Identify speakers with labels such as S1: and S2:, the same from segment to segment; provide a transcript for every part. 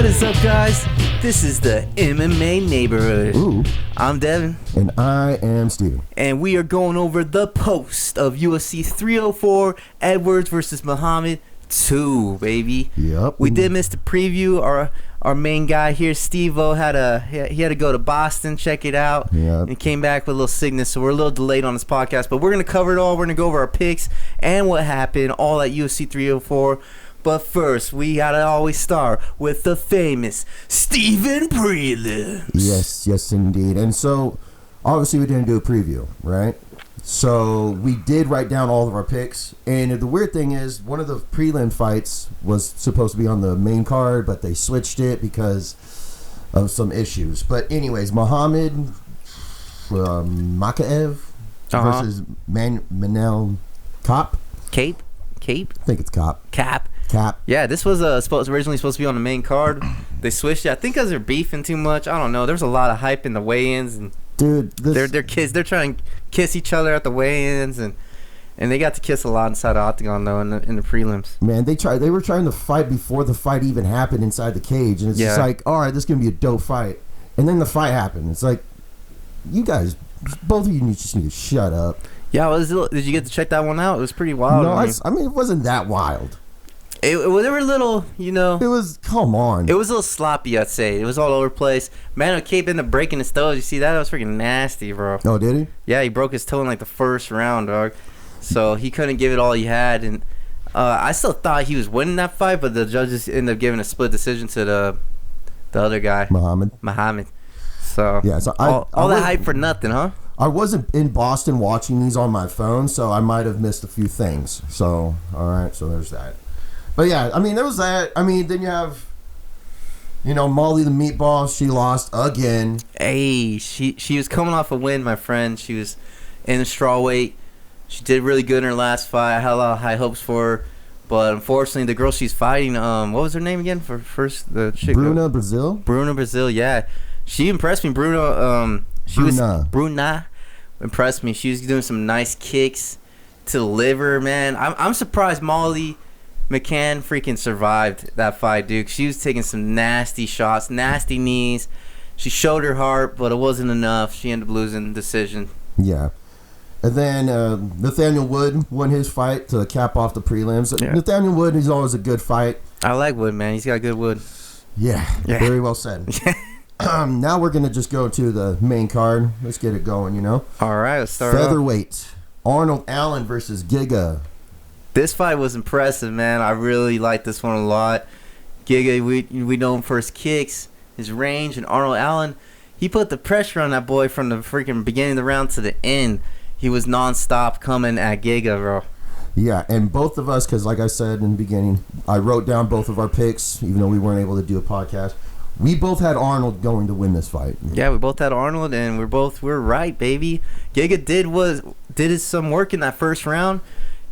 S1: What is up, guys? This is the MMA Neighborhood.
S2: Ooh.
S1: I'm Devin.
S2: And I am Steven.
S1: And we are going over the post of UFC 304, Edwards versus Muhammad 2, baby.
S2: Yep.
S1: We did miss the preview. Our main guy here, Steve-O, had to go to Boston, check it out,
S2: Yep.
S1: and came back with a little sickness, so we're a little delayed on this podcast. But we're going to cover it all. We're going to go over our picks and what happened, all at UFC 304. But first, we gotta always start with the famous Steven prelims.
S2: Yes, indeed. And so, obviously, we didn't do a preview, right? So, we did write down all of our picks. And the weird thing is, one of the prelim fights was supposed to be on the main card, but they switched it because of some issues. But anyways, Muhammad Makaev versus Manel Cop.
S1: Cape?
S2: I think it's Cop.
S1: Cap. Yeah, this was originally supposed to be on the main card. They switched it. I think because they're beefing too much. I don't know. There's a lot of hype in the weigh-ins, and
S2: dude,
S1: they're kids. They're trying to kiss each other at the weigh-ins, and they got to kiss a lot inside the octagon though in the prelims.
S2: Man, they were trying to fight before the fight even happened inside the cage, and it's just like, all right, this is gonna be a dope fight, and then the fight happened. It's like, you guys, both of you just need to shut up.
S1: Yeah, did you get to check that one out? It was pretty wild.
S2: No, I mean it wasn't that wild.
S1: They were a little,
S2: It was, come on.
S1: It was a little sloppy, I'd say. It was all over the place. Man, Cape ended up breaking his toe. Did you see that? That was freaking nasty, bro.
S2: Oh, did he?
S1: Yeah, he broke his toe in like the first round, dog. So he couldn't give it all he had, and I still thought he was winning that fight, but the judges ended up giving a split decision to the other guy, Muhammad. So
S2: yeah, so
S1: all that hype for nothing, huh?
S2: I wasn't in Boston watching these on my phone, so I might have missed a few things. So, all right, so there's that. But yeah, I mean, there was that. I mean, then you have, Molly the Meatball. She lost again.
S1: Hey, she was coming off a win, my friend. She was in the strawweight. She did really good in her last fight. I had a lot of high hopes for her, but unfortunately, the girl she's fighting, what was her name again? For first, the chick.
S2: Bruna Brazil,
S1: yeah. She impressed me, Bruna impressed me. She was doing some nice kicks to the liver, man. I'm surprised Molly McCann freaking survived that fight, dude. She was taking some nasty shots, nasty knees. She showed her heart, but it wasn't enough. She ended up losing the decision.
S2: Yeah. And then Nathaniel Wood won his fight to cap off the prelims. Yeah. Nathaniel Wood, he's always a good fight.
S1: I like Wood, man. He's got good wood.
S2: Yeah. Very well said. Now we're going to just go to the main card. Let's get it going, All
S1: right, let's start
S2: featherweight. Arnold Allen versus Giga.
S1: This fight was impressive, man. I really liked this one a lot. Giga, we know him for his kicks, his range, and Arnold Allen, he put the pressure on that boy from the freaking beginning of the round to the end. He was nonstop coming at Giga, bro.
S2: Yeah, and both of us, because like I said in the beginning, I wrote down both of our picks, even though we weren't able to do a podcast. We both had Arnold going to win this fight.
S1: Yeah, we both had Arnold, and we're right, baby. Giga did some work in that first round.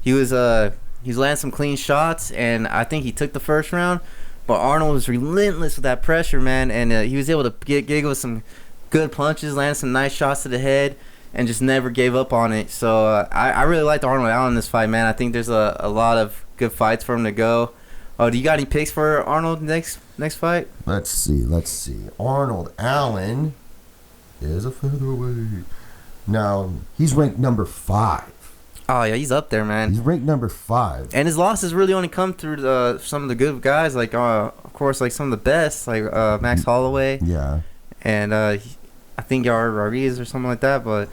S1: He was landing some clean shots, and I think he took the first round. But Arnold was relentless with that pressure, man, and he was able to get Giga with some good punches, land some nice shots to the head, and just never gave up on it. So I really liked Arnold Allen in this fight, man. I think there's a lot of good fights for him to go. Oh, do you got any picks for Arnold next fight?
S2: Let's see. Arnold Allen is a featherweight. Now, he's ranked number 5.
S1: Oh, yeah, he's up there, man.
S2: He's ranked number 5.
S1: And his losses really only come through some of the good guys, like, of course, like some of the best, like Max Holloway.
S2: Yeah.
S1: And I think Yar Rodriguez or something like that, but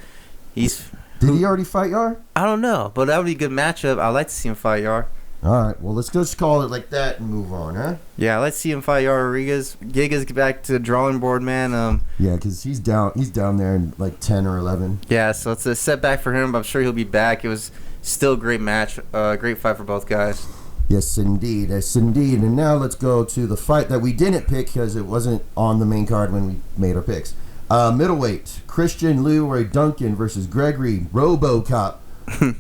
S1: he's...
S2: Did he already fight Yar?
S1: I don't know, but that would be a good matchup. I'd like to see him fight Yar.
S2: All right, well, let's just call it like that and move on, huh?
S1: Yeah, let's see him fight Yar Rodriguez. Giga's back to the drawing board, man.
S2: Yeah, because he's down there in like 10 or 11.
S1: Yeah, so it's a setback for him, but I'm sure he'll be back. It was still a great match, great fight for both guys.
S2: Yes, indeed. And now let's go to the fight that we didn't pick because it wasn't on the main card when we made our picks. Middleweight, Christian Leroy Duncan versus Gregory RoboCop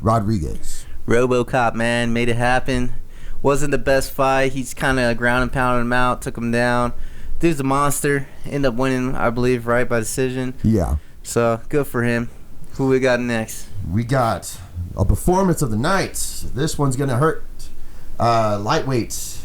S2: Rodriguez.
S1: RoboCop, man, made it happen. Wasn't the best fight. He's kind of ground and pounded him out, took him down. Dude's a monster. Ended up winning, I believe, right, by decision.
S2: Yeah.
S1: So, good for him. Who we got next?
S2: We got a performance of the night. This one's going to hurt. Lightweight.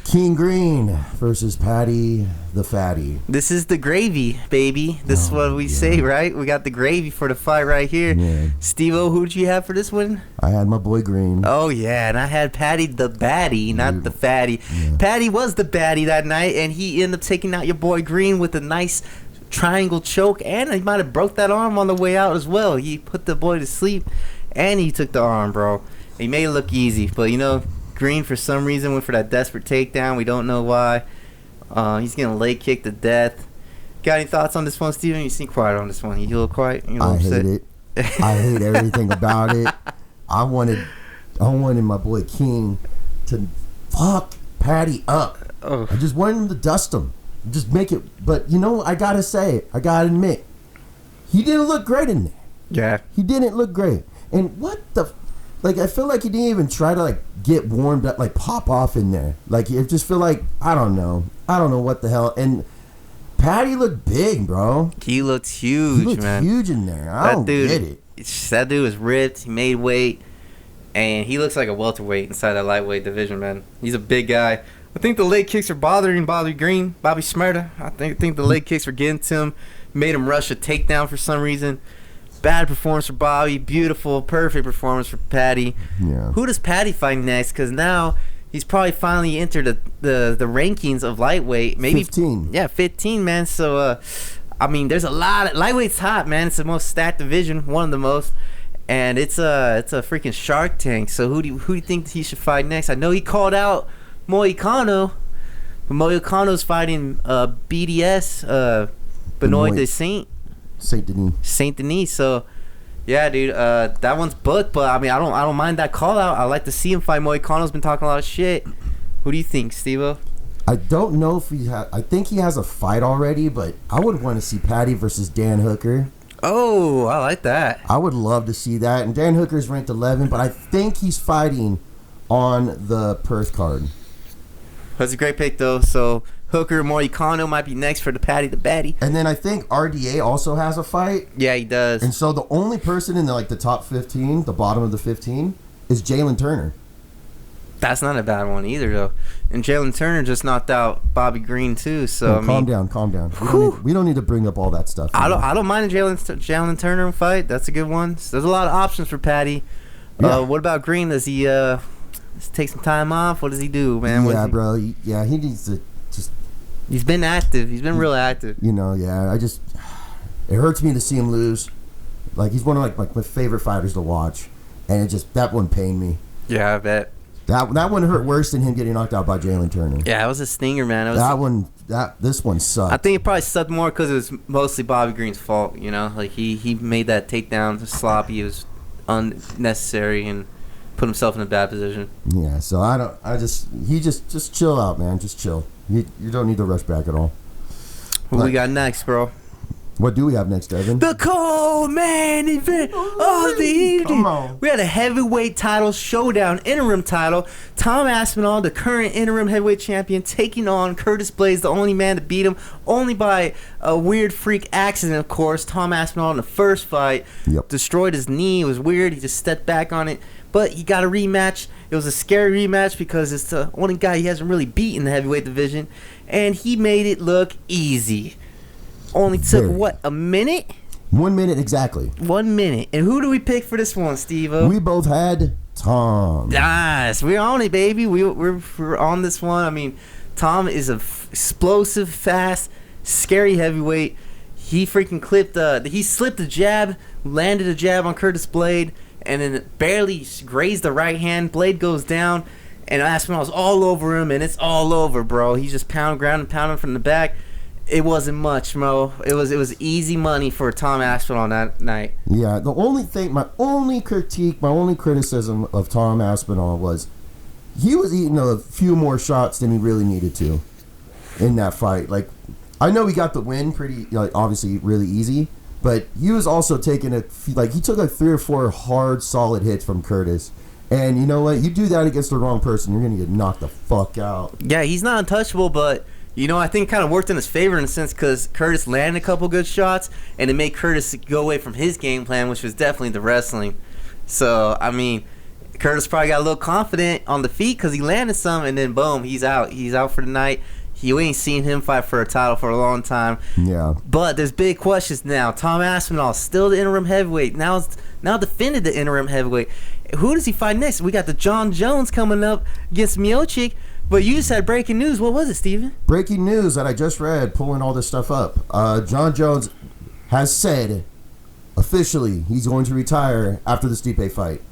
S2: King Green versus Patty the Fatty.
S1: This is the gravy, baby. This is what we say, right? We got the gravy for the fight right here.
S2: Yeah.
S1: Steve-O, who'd you have for this one?
S2: I had my boy Green.
S1: Oh, yeah, and I had Patty the baddie, not the fatty. Yeah. Patty was the baddie that night, and he ended up taking out your boy Green with a nice triangle choke, and he might have broke that arm on the way out as well. He put the boy to sleep, and he took the arm, bro. He made it look easy, but, Green, for some reason, went for that desperate takedown. We don't know why. He's getting a leg kick to death. Got any thoughts on this one, Steven? You seem quiet on this one. You a little quiet?
S2: I hate it. I hate everything about it. I wanted my boy King to fuck Patty up. I just wanted him to dust him. Just make it. But, I got to say it. I got to admit. He didn't look great in there.
S1: Yeah.
S2: He didn't look great. And what the... I feel like he didn't even try to, get warmed up, pop off in there. It just feel like, I don't know what the hell. And Patty looked big, bro.
S1: He looked huge, man.
S2: Huge in there. I don't get it.
S1: That dude was ripped. He made weight. And he looks like a welterweight inside that lightweight division, man. He's a big guy. I think the leg kicks are bothering Bobby Green, Bobby Shmurda. I think the leg kicks were getting to him. Made him rush a takedown for some reason. Bad performance for Bobby. Beautiful, perfect performance for Patty.
S2: Yeah.
S1: Who does Patty fight next? Because now he's probably finally entered the rankings of lightweight. Maybe
S2: 15.
S1: Yeah, 15, man. So, there's a lot of lightweight's hot, man. It's the most stacked division, one of the most, and it's a freaking Shark Tank. So who do you think he should fight next? I know he called out Moicano, but Moicano's fighting BDS, Benoit de Saint Denis. So, yeah, dude, that one's booked. But I don't mind that call out. I like to see him fight. Moicano's been talking a lot of shit. Who do you think, Steve-O?
S2: I don't know if I think he has a fight already, but I would want to see Patty versus Dan Hooker.
S1: Oh, I like that.
S2: I would love to see that. And Dan Hooker's ranked 11, but I think he's fighting on the Perth card.
S1: That's a great pick, though. So Hooker, Moicano might be next for the Patty the Baddie.
S2: And then I think RDA also has a fight.
S1: Yeah, he does.
S2: And so the only person in the top 15, the bottom of the 15, is Jalen Turner.
S1: That's not a bad one either, though. And Jalen Turner just knocked out Bobby Green too. So
S2: calm down. We don't need to bring up all that stuff.
S1: I don't mind a Jalen Turner fight. That's a good one. There's a lot of options for Patty. Yeah. What about Green? Does he take some time off? What does he do, man?
S2: Bro. He needs to just.
S1: He's been active. He's been real active.
S2: It hurts me to see him lose. He's one of my favorite fighters to watch, and that one pained me.
S1: Yeah, I bet.
S2: That one hurt worse than him getting knocked out by Jalen Turner.
S1: Yeah, it was a stinger, man.
S2: This one sucked.
S1: I think it probably sucked more because it was mostly Bobby Green's fault. He made that takedown sloppy. It was unnecessary and put himself in a bad position.
S2: Yeah, so just chill out, man. Just chill. You don't need to rush back at all.
S1: What we got next, bro?
S2: What do we have next, Evan?
S1: The co-main event of the evening. We had a heavyweight title showdown, interim title. Tom Aspinall, the current interim heavyweight champion, taking on Curtis Blaydes, the only man to beat him, only by a weird freak accident, of course. Tom Aspinall in the first fight destroyed his knee. It was weird. He just stepped back on it. But he got a rematch. It was a scary rematch because it's the only guy he hasn't really beat in the heavyweight division. And he made it look easy. Only took, a minute?
S2: 1 minute exactly.
S1: 1 minute. And who do we pick for this one, Steve-O?
S2: We both had Tom.
S1: Nice. We're on it, baby. We're on this one. Tom is a explosive, fast, scary heavyweight. He freaking he slipped a jab, landed a jab on Curtis Blaydes, and then barely grazed the right hand. Blaydes goes down, and Aspinall's all over him, and it's all over, bro. He's just pounding from the back. It wasn't much, Mo. It was easy money for Tom Aspinall that night.
S2: Yeah, the only thing, my only criticism of Tom Aspinall was he was eating a few more shots than he really needed to in that fight. I know he got the win pretty, obviously really easy, but he was also taking he took 3 or 4 hard, solid hits from Curtis. And you know what? You do that against the wrong person, you're going to get knocked the fuck out.
S1: Yeah, he's not untouchable, but I think it kind of worked in his favor in a sense because Curtis landed a couple good shots, and it made Curtis go away from his game plan, which was definitely the wrestling. So, Curtis probably got a little confident on the feet because he landed some, and then boom, he's out. He's out for the night. You ain't seen him fight for a title for a long time.
S2: Yeah.
S1: But there's big questions now. Tom Aspinall still the interim heavyweight. Now defended the interim heavyweight. Who does he fight next? We got the John Jones coming up against Miocic. But you just had breaking news. What was it, Steven?
S2: Breaking news that I just read, pulling all this stuff up. John Jones has said officially he's going to retire after the Stipe fight.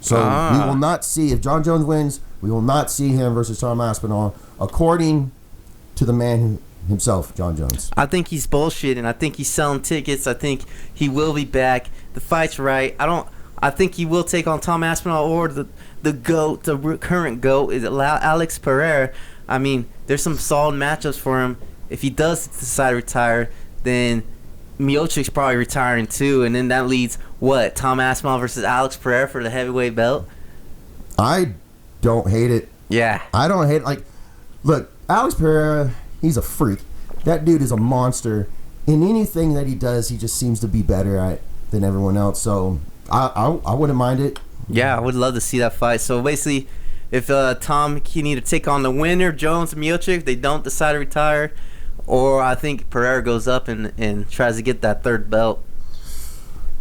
S2: So we will not see, if John Jones wins, we will not see him versus Tom Aspinall, according to the man himself, John Jones.
S1: I think he's bullshitting. I think he's selling tickets. I think he will be back. The fight's right. I think he will take on Tom Aspinall or the GOAT, the current GOAT, is Alex Pereira. I mean, there's some solid matchups for him. If he does decide to retire, then Miocic's probably retiring too, and then that leads Tom Aspinall versus Alex Pereira for the heavyweight belt.
S2: I don't hate it.
S1: Yeah,
S2: I don't hate it. Like, look, Alex Pereira, he's a freak. That dude is a monster. In anything that he does, he just seems to be better at than everyone else. So I wouldn't mind it.
S1: Yeah, I would love to see that fight. So basically, if Tom can either take on the winner, Jones and Miocic, if they don't decide to retire, or I think Pereira goes up and tries to get that third belt.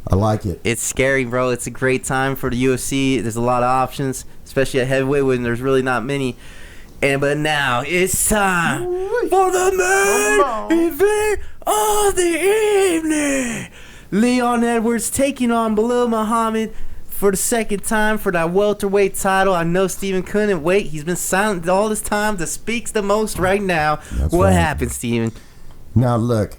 S2: I like it.
S1: It's scary, bro. It's a great time for the UFC. There's a lot of options, especially at heavyweight when there's really not many. But now it's time for the main event of the evening. Leon Edwards taking on Belal Muhammad for the second time for that welterweight title. I know Steven couldn't wait. He's been silent all this time to speak the most right now.
S2: That's
S1: what
S2: right.
S1: happened, Steven?
S2: Now, look.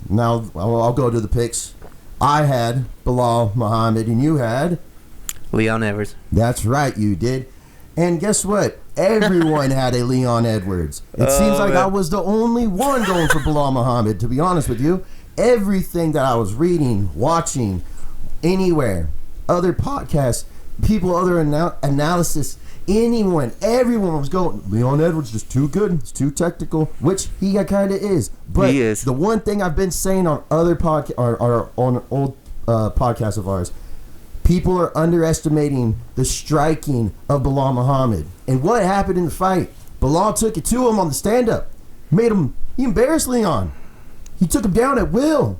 S2: Now, I'll go to the picks. I had Belal Muhammad, and you had?
S1: Leon Edwards.
S2: That's right, you did. And guess what? Everyone had a Leon Edwards. It seems like
S1: man.
S2: I was the only one going for Belal Muhammad, to be honest with you. Everything that I was reading, watching, anywhere, other podcasts, people, other analysis, everyone was going, Leon Edwards is too good, it's too technical, which he kind of is. But
S1: He is.
S2: The one thing I've been saying on other podcasts, or on old podcasts of ours, people are underestimating the striking of Belal Muhammad. And what happened in the fight? Belal took it to him on the stand-up. He embarrassed Leon. He took him down at will.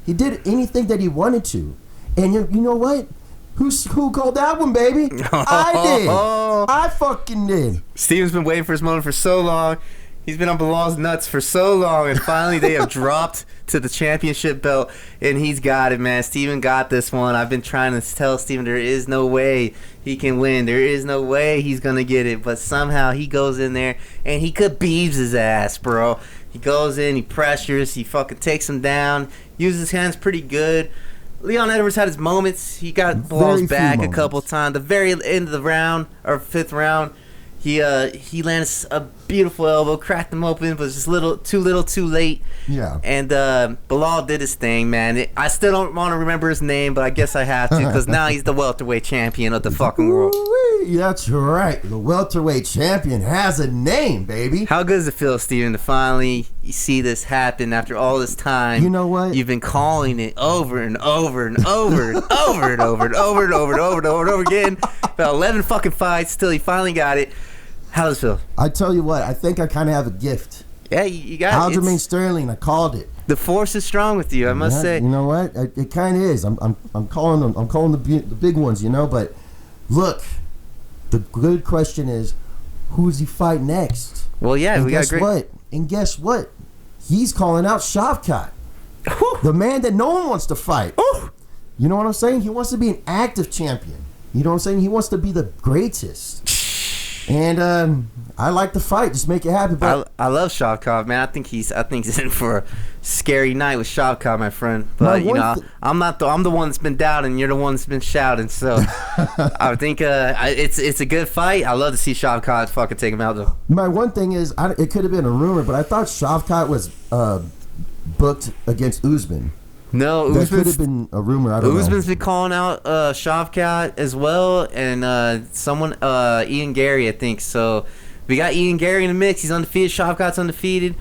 S2: He did anything that he wanted to. And you know what? Who called that one, baby? I did. I fucking did.
S1: Steven's been waiting for his moment for so long. He's been on Bilal's nuts for so long, and finally they have dropped to the championship belt, and he's got it, man. Steven got this one. I've been trying to tell Steven there is no way he can win. There is no way he's going to get it, but somehow he goes in there, and he Khabibs his ass, bro. He goes in, he pressures, he fucking takes him down, uses his hands pretty good. Leon Edwards had his moments. He got Bilal's back a couple times. The very end of the round, or fifth round, he lands a beautiful elbow, cracked him open, but just too little, too late.
S2: Yeah.
S1: And Belal did his thing, man. I still don't want to remember his name, but I guess I have to because now he's the welterweight champion of the fucking world.
S2: Ooh-wee, that's right. The welterweight champion has a name, baby.
S1: How good does it feel, Steven, to finally see this happen after all this time?
S2: You know what?
S1: You've been calling it over and over and over and over and over and over and over and over and over and over again. About 11 fucking fights till he finally got it. How does it feel?
S2: I tell you what, I think I kind of have a gift.
S1: Yeah, you got it.
S2: Aljamain Sterling, I called it.
S1: The force is strong with you, I must say.
S2: You know what? It kind of is. I'm calling them. I'm calling the big ones. You know, but look, the good question is, who does he fight next?
S1: Well, yeah,
S2: and
S1: we got great.
S2: And guess what? He's calling out Shavkat, the man that no one wants to fight. You know what I'm saying? He wants to be an active champion. You know what I'm saying? He wants to be the greatest. And I like the fight. Just make it happen. But
S1: I love Shavkat, man. I think he's in for a scary night with Shavkat, my friend. But you know, I'm the one that's been doubting. You're the one that's been shouting. So I think it's a good fight. I love to see Shavkat fucking take him out though.
S2: My one thing is, it could have been a rumor, but I thought Shavkat was booked against Usman.
S1: No,
S2: that could have been a rumor. I don't know.
S1: Usman's been calling out Shavkat as well, and someone Ian Gary, I think. So we got Ian Gary in the mix. He's undefeated. Shavkat's undefeated.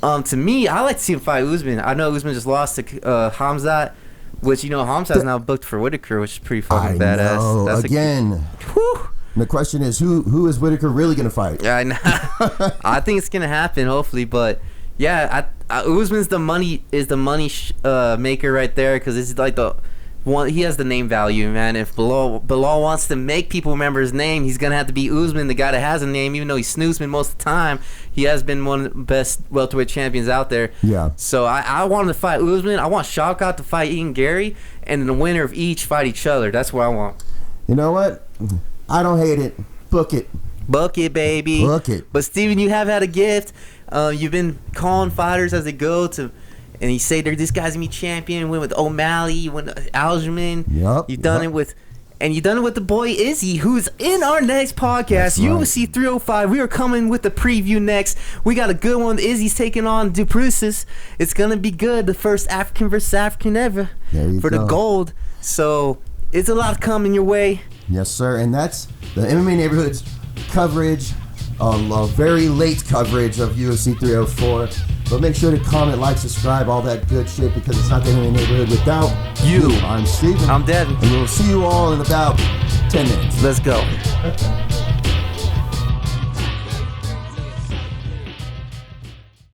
S1: To me, I like to see him fight Usman. I know Usman just lost to Hamzat. Which, you know, Hamza's now booked for Whitaker, which is pretty fucking badass.
S2: Know.
S1: That's
S2: Again. The question is, who is Whitaker really going to fight?
S1: Yeah, I know. I think it's going to happen, hopefully. But, yeah, Usman's the money maker right there, because it's like the one. He has the name value, man. If Bilal wants to make people remember his name, he's going to have to be Usman, the guy that has a name, even though he's snoozing most of the time. He has been one of the best welterweight champions out there.
S2: Yeah.
S1: So I wanted to fight Usman. I want Shavkat to fight Ian Gary, and then the winner of each fight each other. That's what I want.
S2: You know what? I don't hate it. Book it.
S1: Book it, baby.
S2: Book it.
S1: But Steven, you have had a gift. You've been calling fighters as they go to, and you say this guy's gonna be champion. You went with O'Malley. You went with Aljamain.
S2: Yep.
S1: You've done it with, and you've done it with the boy Izzy, who's in our next podcast, UFC 305. We are coming with the preview next. We got a good one. Izzy's taking on Duplessis. It's gonna be good. The first African versus African ever for the gold. So it's a lot coming your way.
S2: Yes, sir. And that's the MMA Neighborhood's coverage, very late coverage of UFC 304. But make sure to comment, like, subscribe, all that good shit, because it's not the MMA Neighborhood without
S1: you.
S2: I'm Steven.
S1: I'm Devin.
S2: And we'll see you all in about 10 minutes.
S1: Let's go.